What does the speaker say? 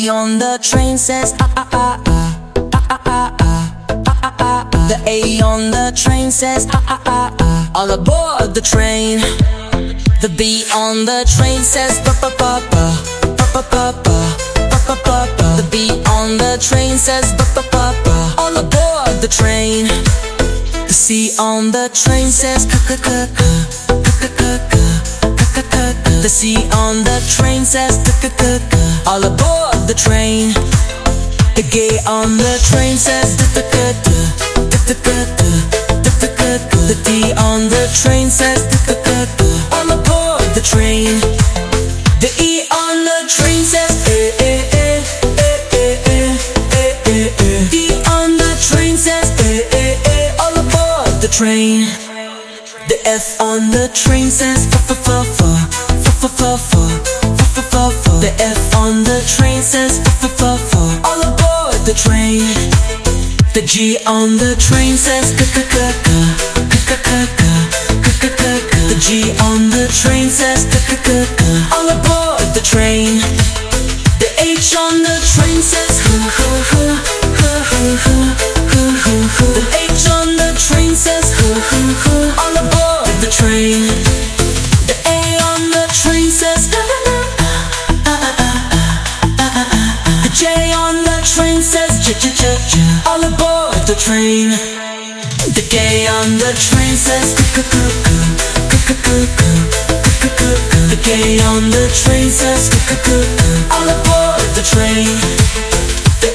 A on the train says ah ah ah ah ah ah ah ah ah ah. The A on the train says ah ah ah ah. All aboard the train. The B on the train says ba ba ba ba ba ba ba ba ba ba ba. The B on the train says ba ba ba ba. All aboard the train. The C on the train says ka ka ka ka ka ka ka ka ka ka. The C on the train says ka ka ka ka. All aboard the train. The G on the train says da da da da da da da da da da da. The D on the train says da da da da. All aboard the train. The E on the train says eh eh eh eh eh eh eh eh. D on the train says eh eh eh. All aboard the train. The F on the train says fa fa fa fa fa fa fa fa fa fa fa. The F on the train says fa fa fa fa. All aboard the train. The G on the train says ka ka ka ka ka ka ka ka ka ka ka. The G on the train says ka ka ka ka. All aboard the train. The H on the train says hu hu hu hu hu hu hu hu hu. The H on the train says hu hu hu. All aboard the train. The A on the train says ah ah ah ah ah ah ah. The J on the train says j j j j. All aboard the train. The K on the train says k k k k k k k k k k. The K on the train says k k k k. All aboard the train. The